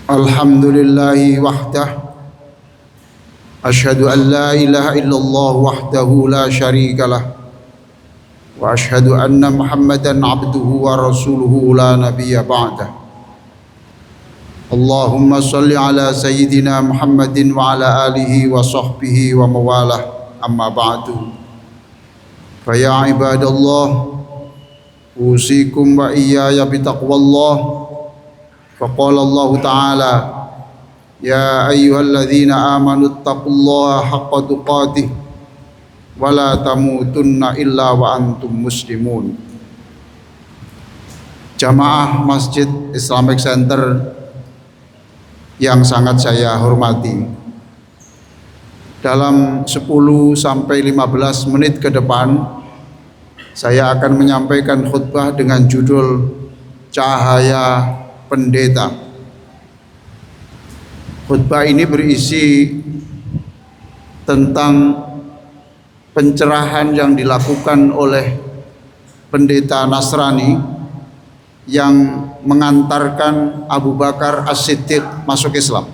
Alhamdulillahi wahdah. Asyhadu an la ilaha illallah wahdahu la syarikalah. Wa asyhadu anna Muhammadan abduhu wa rasuluhu la nabiyya ba'dah. Allahumma salli ala sayyidina Muhammadin wa ala alihi wa sahbihi wa mawalah. Amma ba'du. Fa ya ibadallah, usikum wa iyaya bitaqwallah. Faqala Allah Ta'ala, ya ayyuhalladzina amanu taqullaha haqqa tuqatih wa la tamutunna illa wa antum muslimun. Jamaah Masjid Islamic Center yang sangat saya hormati, dalam 10 sampai 15 menit ke depan saya akan menyampaikan khutbah dengan judul Cahaya Pendeta. Khutbah ini berisi tentang pencerahan yang dilakukan oleh pendeta Nasrani yang mengantarkan Abu Bakar As-Siddiq masuk Islam.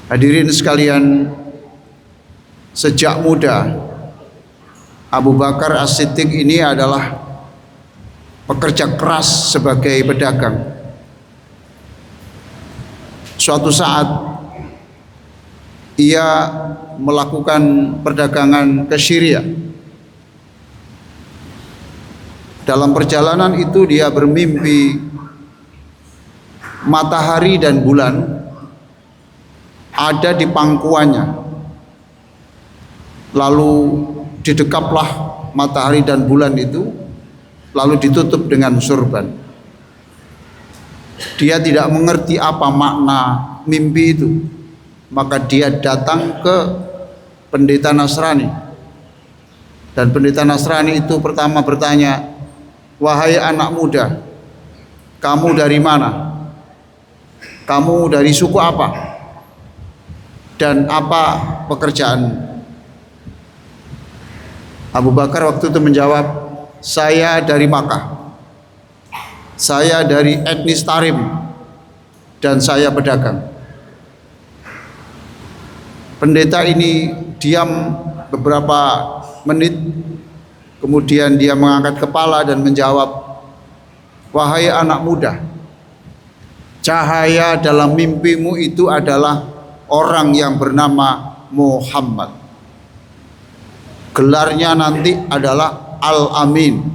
Hadirin sekalian, sejak muda Abu Bakar As-Siddiq ini adalah pekerja keras sebagai pedagang. Suatu saat ia melakukan perdagangan ke Syria. Dalam perjalanan itu dia bermimpi matahari dan bulan ada di pangkuannya. Lalu didekaplah matahari dan bulan itu, lalu ditutup dengan surban. Dia tidak mengerti apa makna mimpi itu, maka dia datang ke pendeta Nasrani, dan pendeta Nasrani itu pertama bertanya, wahai anak muda, kamu dari mana? Kamu dari suku apa? Dan apa pekerjaan? Abu Bakar waktu itu menjawab, saya dari Makkah, saya dari etnis Tarim, dan saya pedagang. Pendeta ini diam beberapa menit, kemudian dia mengangkat kepala dan menjawab, wahai anak muda, cahaya dalam mimpimu itu adalah orang yang bernama Muhammad. Gelarnya nanti adalah Al-Amin,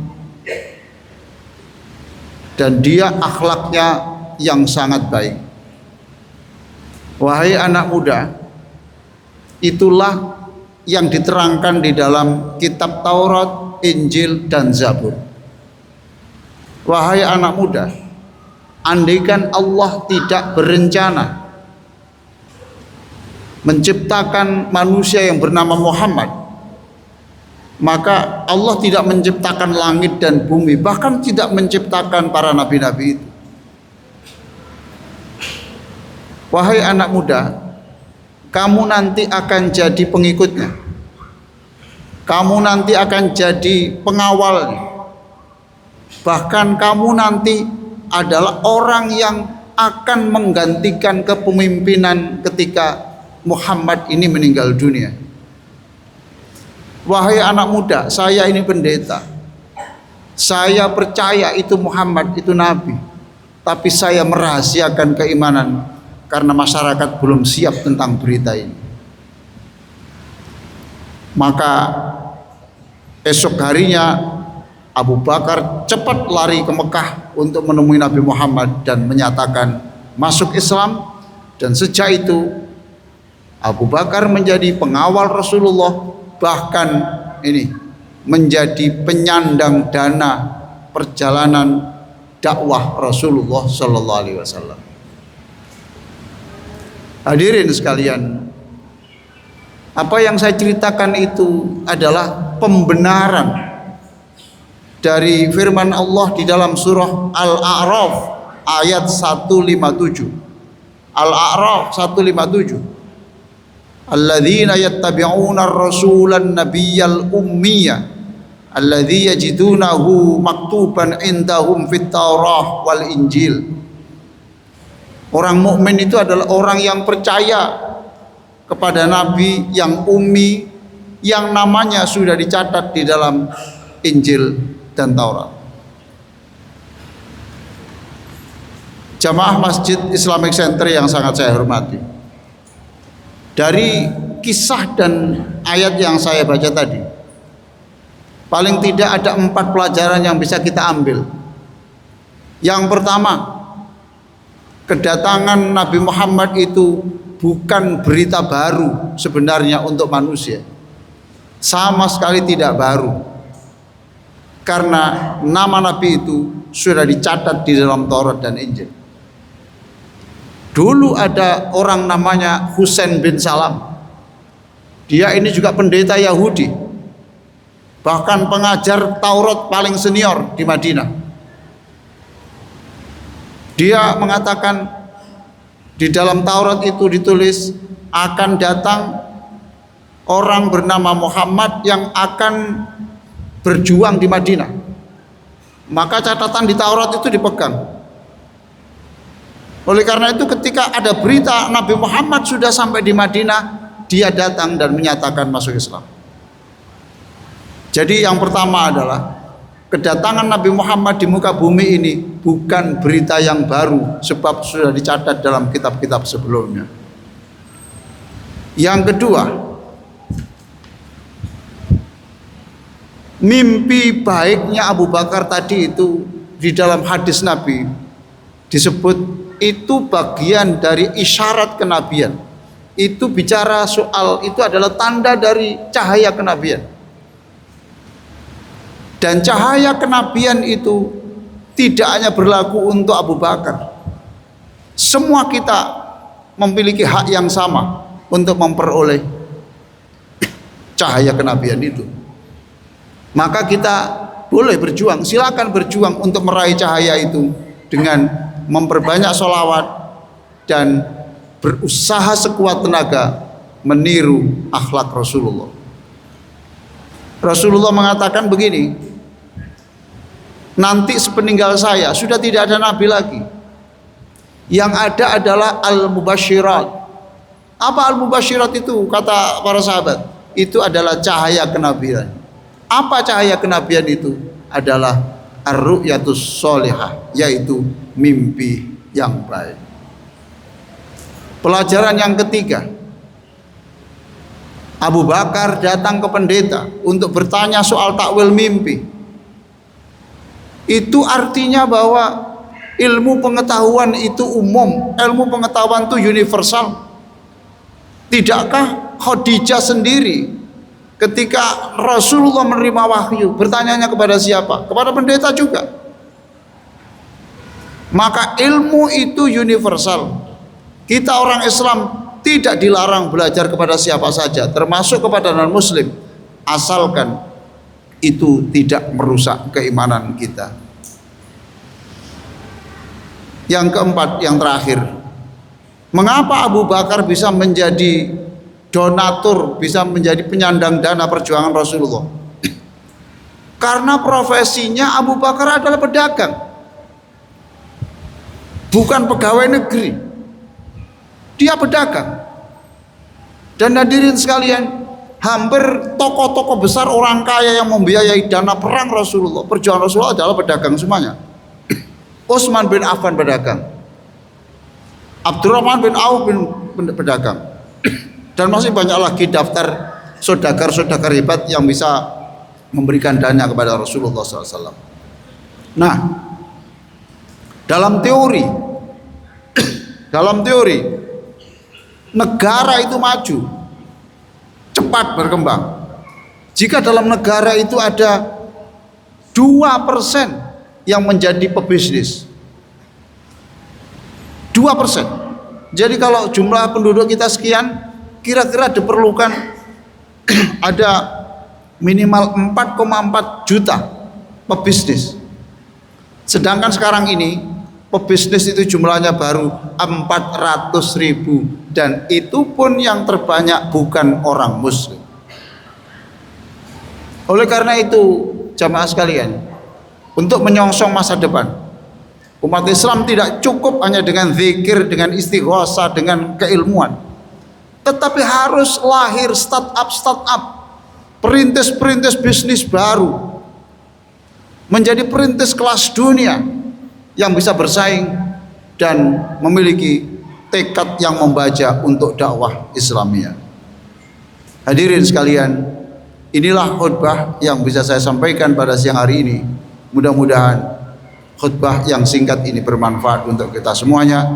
dan dia akhlaknya yang sangat baik. Wahai anak muda, itulah yang diterangkan di dalam kitab Taurat, Injil, dan Zabur. Wahai anak muda, andaikan Allah tidak berencana menciptakan manusia yang bernama Muhammad, maka Allah tidak menciptakan langit dan bumi, bahkan tidak menciptakan para nabi-nabi itu. Wahai anak muda, kamu nanti akan jadi pengikutnya, kamu nanti akan jadi pengawalnya, bahkan kamu nanti adalah orang yang akan menggantikan kepemimpinan ketika Muhammad ini meninggal dunia. Wahai anak muda, saya ini pendeta, saya percaya itu Muhammad itu nabi, tapi saya merahasiakan keimanan karena masyarakat belum siap tentang berita ini. Maka esok harinya Abu Bakar cepat lari ke Mekah untuk menemui Nabi Muhammad dan menyatakan masuk Islam. Dan sejak itu Abu Bakar menjadi pengawal Rasulullah, bahkan ini menjadi penyandang dana perjalanan dakwah Rasulullah Sallallahu Alaihi Wasallam. Hadirin sekalian, apa yang saya ceritakan itu adalah pembenaran dari firman Allah di dalam surah Al-A'raf ayat 157. Al-A'raf 157. Alladzina yattabi'una ar-rasulan nabiyyal ummiyya alladzi yajidunahu maktuban indahum fit Taurah wal Injil Orang mukmin itu adalah orang yang percaya kepada Nabi yang ummi, yang namanya sudah dicatat di dalam Injil dan Taurat. Jamaah Masjid Islamic Center yang sangat saya hormati, dari kisah dan ayat yang saya baca tadi, paling tidak ada 4 pelajaran yang bisa kita ambil. Yang pertama, kedatangan Nabi Muhammad itu bukan berita baru sebenarnya untuk manusia. Sama sekali tidak baru. Karena nama Nabi itu sudah dicatat di dalam Taurat dan Injil. Dulu ada orang namanya Husain bin Salam. Dia ini juga pendeta Yahudi, bahkan pengajar Taurat paling senior di Madinah. Dia mengatakan di dalam Taurat itu ditulis akan datang orang bernama Muhammad yang akan berjuang di Madinah. Maka catatan di Taurat itu dipegang. Oleh karena itu ketika ada berita Nabi Muhammad sudah sampai di Madinah, dia datang dan menyatakan masuk Islam. Jadi yang pertama adalah kedatangan Nabi Muhammad di muka bumi ini bukan berita yang baru, sebab sudah dicatat dalam kitab-kitab sebelumnya. Yang kedua, mimpi baiknya Abu Bakar tadi itu di dalam hadis Nabi disebut itu bagian dari isyarat kenabian. Itu bicara soal, itu adalah tanda dari cahaya kenabian. Dan cahaya kenabian itu tidak hanya berlaku untuk Abu Bakar. Semua kita memiliki hak yang sama untuk memperoleh cahaya kenabian itu. Maka kita boleh berjuang, silakan berjuang untuk meraih cahaya itu dengan memperbanyak sholawat dan berusaha sekuat tenaga meniru akhlak Rasulullah. Rasulullah mengatakan begini, nanti sepeninggal saya sudah tidak ada nabi lagi, yang ada adalah al-mubasyirat. Apa al-mubasyirat itu? Kata para sahabat, itu adalah cahaya kenabian. Apa cahaya kenabian itu? Adalah ar-ru'yatus sholihah, yaitu mimpi yang baik. Pelajaran yang ketiga, Abu Bakar datang ke pendeta untuk bertanya soal takwil mimpi. Itu artinya bahwa ilmu pengetahuan itu umum, ilmu pengetahuan itu universal. Tidakkah Khadijah sendiri ketika Rasulullah menerima wahyu bertanyanya kepada siapa? Kepada pendeta juga. Maka ilmu itu universal. Kita orang Islam tidak dilarang belajar kepada siapa saja, termasuk kepada non muslim, asalkan itu tidak merusak keimanan kita. Yang keempat, yang terakhir, mengapa Abu Bakar bisa menjadi donatur, bisa menjadi penyandang dana perjuangan Rasulullah? Karena profesinya Abu Bakar adalah pedagang, bukan pegawai negeri. Dia pedagang. Dan hadirin sekalian, hampir tokoh-tokoh besar orang kaya yang membiayai dana perang Rasulullah, perjuangan Rasulullah adalah pedagang semuanya. Utsman bin Affan pedagang, Abdurrahman bin Auf bin pedagang, dan masih banyak lagi daftar saudagar-saudagar hebat yang bisa memberikan dana kepada Rasulullah SAW. Nah, dalam teori negara itu maju, cepat berkembang jika dalam negara itu ada 2% yang menjadi pebisnis. 2%. Jadi kalau jumlah penduduk kita sekian, kira-kira diperlukan ada minimal 4,4 juta pebisnis. Sedangkan sekarang ini pebisnis itu jumlahnya baru 400.000, dan itu pun yang terbanyak bukan orang muslim. Oleh karena itu, jamaah sekalian, untuk menyongsong masa depan, Umat Islam tidak cukup hanya dengan zikir, dengan istighosah, dengan keilmuan, tetapi harus lahir startup, perintis bisnis baru, menjadi perintis kelas dunia yang bisa bersaing dan memiliki tekad yang membaja untuk dakwah Islamiyah. Hadirin sekalian, inilah khutbah yang bisa saya sampaikan pada siang hari ini. Mudah-mudahan khutbah yang singkat ini bermanfaat untuk kita semuanya.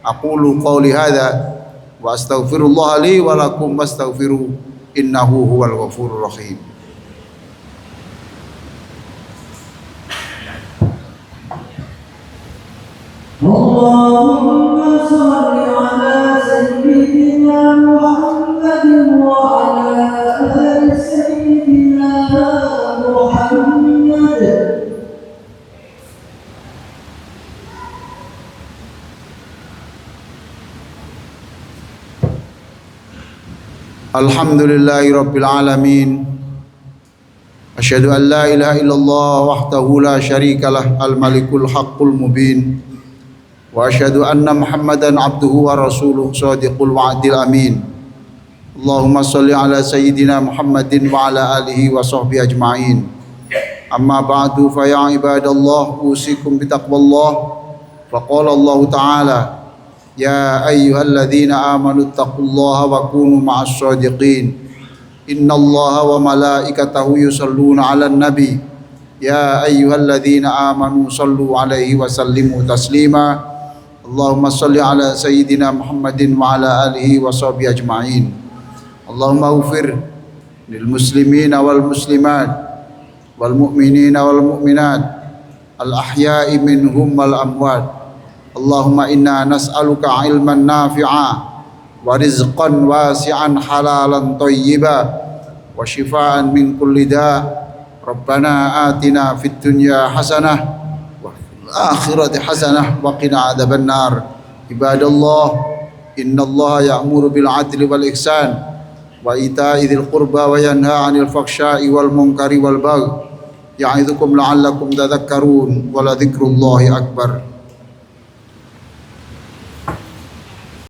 Aqulu qauli hadza wa astaghfirullah li wa lakum wastaghfiru innahu huwal ghafurur rahim. Allahumma shalli ala sayyidina Muhammadin wa ala ali sayyidina Muhammad. Alhamdulillahi rabbil alamin. Asyhadu an la ilaha illallah wahdahu la syarikalah al-malikul haqqul mubin. Wa asyhadu anna Muhammadan abduhu wa rasuluh shadiqul wa'dil amin. Allahumma shalli ala sayyidina Muhammadin wa ala alihi wa sahbihi ajma'in. Amma ba'du fa ya ibadallah usikum bitaqwallah. Faqala Allah ta'ala ya ayyuhalladzina amanu taqullaha wa kunu ma'as shadiqin. Innallaha wa malaikatahu yusalluna 'alan nabi. Ya ayyuhalladzina amanu sallu 'alaihi wa sallimu taslima. Allahumma salli 'ala sayyidina Muhammadin wa 'ala alihi wa sahbihi ajma'in. Allahumma ighfir lil muslimina wal muslimat wal mu'minina wal mu'minat al ahya'i minhum wal amwat. Allahumma inna nas'aluka ilman nafi'a wa rizqan wasi'an halalan thayyiba wa shifaan min kulli da'. Rabbana atina fid dunya hasanah wa fil akhirati hasanah wa qina adzaban nar. Ibadallah, innallaha ya'muru bil 'adli wal ihsan wa ita'i dzil qurba wa yanha 'anil fahsya'i wal munkari wal baghi. Ya'idzukum la'allakum tadhakkarun wa la dzikrullahi akbar.